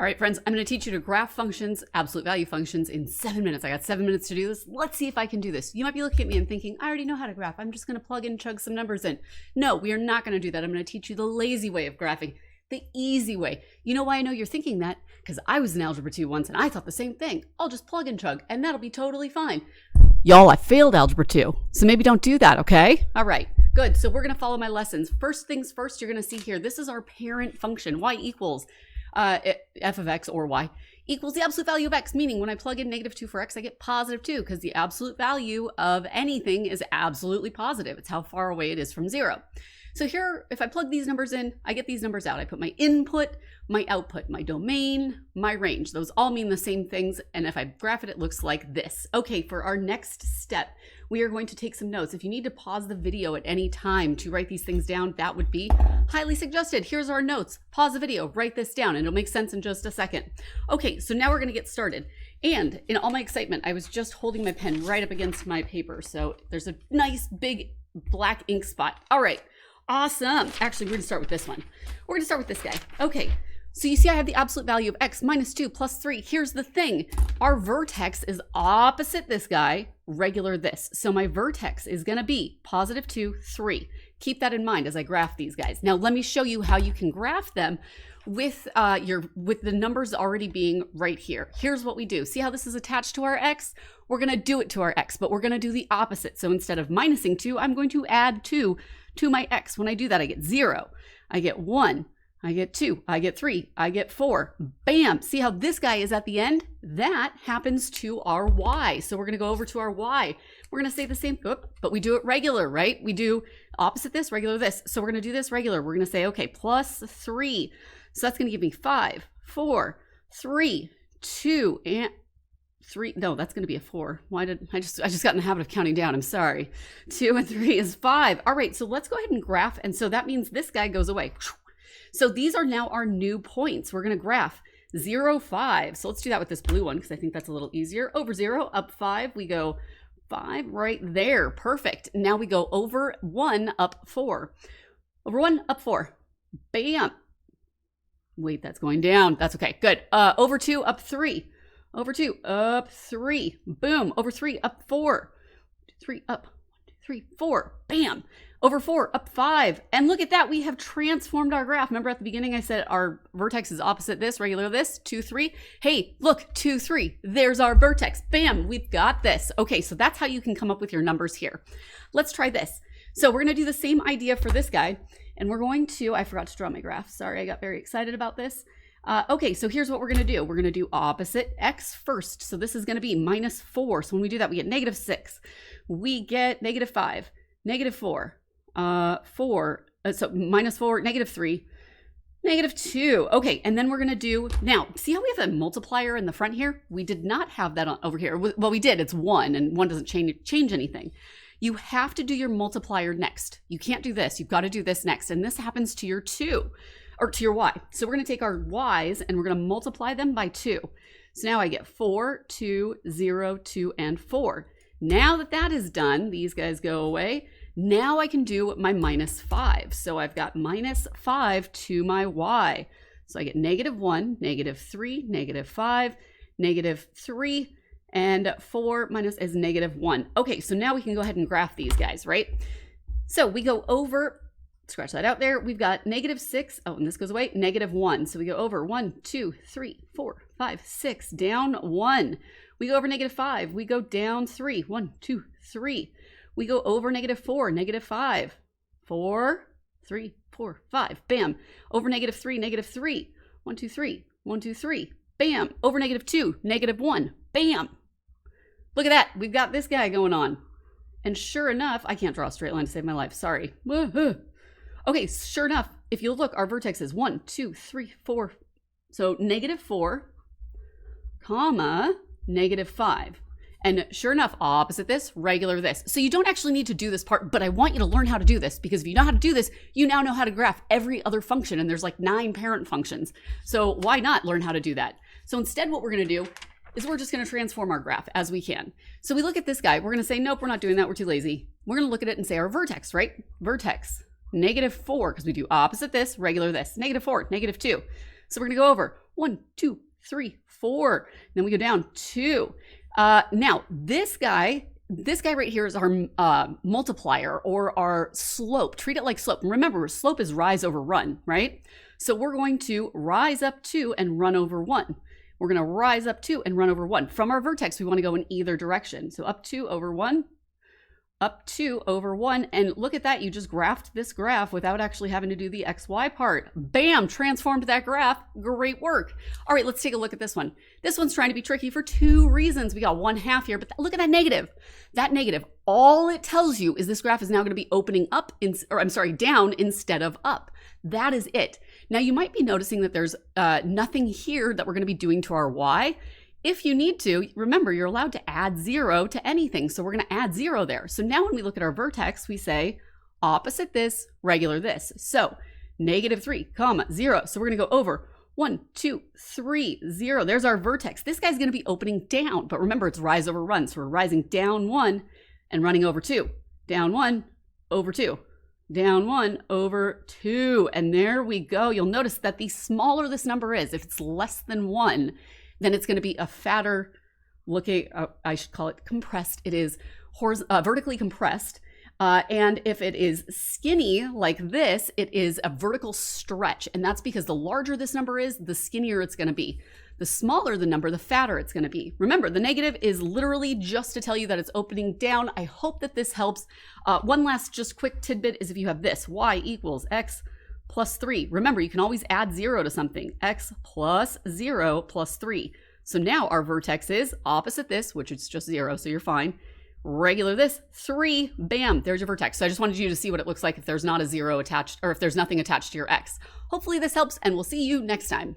All right, friends, I'm going to teach you to graph functions, absolute value functions in 7 minutes. I got 7 minutes to do this. Let's see if I can do this. You might be looking at me and thinking, I already know how to graph. I'm just going to plug and chug some numbers in. No, we are not going to do that. I'm going to teach you the lazy way of graphing, the easy way. You know why I know you're thinking that? Because I was in Algebra 2 once and I thought the same thing. I'll just plug and chug and that'll be totally fine. Y'all, I failed Algebra 2, so maybe don't do that, okay? All right, good. So we're going to follow my lessons. First things first, you're going to see here, this is our parent function, y equals f of x or y equals the absolute value of x, meaning when I plug in -2 for x, I get +2 because the absolute value of anything is absolutely positive. It's how far away it is from 0. So here, if I plug these numbers in, I get these numbers out. I put my input, my output, my domain, my range. Those all mean the same things. And if I graph it, it looks like this. Okay, for our next step, we are going to take some notes. If you need to pause the video at any time to write these things down, that would be highly suggested. Here's our notes. Pause the video, write this down, and it'll make sense in just a second. Okay, so now we're going to get started. And in all my excitement, I was just holding my pen right up against my paper. So there's a nice big black ink spot. All right. Awesome. Actually, we're going to start with this one. We're going to start with this guy. Okay. So you see I have the absolute value of x -2 plus 3. Here's the thing. Our vertex is opposite this guy, regular this. So my vertex is going to be +2, 3. Keep that in mind as I graph these guys. Now let me show you how you can graph them with the numbers already being right here. Here's what we do. See how this is attached to our x? We're going to do it to our x, but we're going to do the opposite. So instead of minusing 2, I'm going to add 2 to my x. When I do that, I get 0, I get 1, I get 2, I get 3, I get 4. Bam! See how this guy is at the end? That happens to our y. So we're going to go over to our y. We're going to say the same, but we do it regular, right? We do opposite this, regular this. So we're going to do this regular. We're going to say, okay, +3. So that's going to give me 5, 4, 3, 2, and 3. No, that's going to be a 4. Why did I just got in the habit of counting down. I'm sorry. 2 and 3 is 5. All right, so let's go ahead and graph. And so that means this guy goes away. So these are now our new points. We're going to graph 0, 5. So let's do that with this blue one because I think that's a little easier. Over 0, up 5. We go 5 right there. Perfect. Now we go over 1, up 4. Over 1, up 4. Bam. Wait, that's going down. That's okay. Good. Over 2, up 3. Over 2, up 3. Boom. Over 3, up 4. 3, up. 1, 2, 3, 4. Bam. Over 4, up 5. And look at that. We have transformed our graph. Remember at the beginning I said our vertex is opposite this, regular this, 2, 3. Hey, look, 2, 3. There's our vertex. Bam. We've got this. Okay, so that's how you can come up with your numbers here. Let's try this. So we're going to do the same idea for this guy. And we're going to, I forgot to draw my graph. Sorry, I got very excited about this. Okay, so here's what we're going to do. We're going to do opposite x first. So this is going to be -4. So when we do that, we get -6. We get -5, -4, 4. So -4, -3, -2. Okay, and then we're going to do, now, see how we have a multiplier in the front here? We did not have that over here. Well, we did. It's 1, and 1 doesn't change anything. You have to do your multiplier next. You can't do this. You've got to do this next. And this happens to your 2. Or to your y. So we're going to take our y's and we're going to multiply them by 2. So now I get 4, 2, 0, 2, and 4. Now that that is done, these guys go away. Now I can do my -5. So I've got -5 to my y. So I get -1, -3, -5, -3, and 4 minus is -1. Okay, so now we can go ahead and graph these guys, right? So we go over, scratch that out there. We've got -6. Oh, and this goes away. -1. So we go over 1, 2, 3, 4, 5, 6, down 1. We go over -5. We go down 3. 1, 2, 3. We go over -4, -5. 4, 3, 4, 5. Bam. Over -3, -3. 1, 2, 3. 1, 2, 3. Bam. Over -2, -1. Bam. Look at that. We've got this guy going on. And sure enough, I can't draw a straight line to save my life. Sorry. Okay, sure enough, if you look, our vertex is 1, 2, 3, 4. So -4, comma, -5. And sure enough, opposite this, regular this. So you don't actually need to do this part, but I want you to learn how to do this because if you know how to do this, you now know how to graph every other function. And there's like 9 parent functions. So why not learn how to do that? So instead, what we're going to do is we're just going to transform our graph as we can. So we look at this guy. We're going to say, nope, we're not doing that. We're too lazy. We're going to look at it and say our vertex, right? Vertex, -4, because we do opposite this, regular this. -4, -2. So we're going to go over 1, 2, 3, 4. Then we go down 2. Now, this guy right here is our multiplier or our slope. Treat it like slope. And remember, slope is rise over run, right? So we're going to rise up 2 and run over 1. We're going to rise up 2 and run over 1. From our vertex, we want to go in either direction. So up 2 over 1, up 2 over 1. And look at that. You just graphed this graph without actually having to do the XY part. Bam, transformed that graph. Great work. All right, let's take a look at this one. This one's trying to be tricky for 2 reasons. We got 1/2 here, but look at that negative. That negative, all it tells you is this graph is now going to be opening up, down instead of up. That is it. Now you might be noticing that there's nothing here that we're going to be doing to our Y. If you need to, remember, you're allowed to add 0 to anything. So we're going to add 0 there. So now when we look at our vertex, we say opposite this, regular this. So -3, 0. So we're going to go over 1, 2, 3, 0. There's our vertex. This guy's going to be opening down. But remember, it's rise over run. So we're rising down 1 and running over 2. Down 1, over 2. Down 1, over 2. And there we go. You'll notice that the smaller this number is, if it's less than 1, then it's going to be a fatter looking, I should call it compressed. It is vertically compressed. And if it is skinny like this, it is a vertical stretch. And that's because the larger this number is, the skinnier it's going to be. The smaller the number, the fatter it's going to be. Remember, the negative is literally just to tell you that it's opening down. I hope that this helps. One last just quick tidbit is if you have this, y equals x plus 3. Remember, you can always add 0 to something. X plus 0 plus 3. So now our vertex is opposite this, which is just 0, so you're fine. Regular this, 3, bam, there's your vertex. So I just wanted you to see what it looks like if there's not a 0 attached, or if there's nothing attached to your x. Hopefully this helps, and we'll see you next time.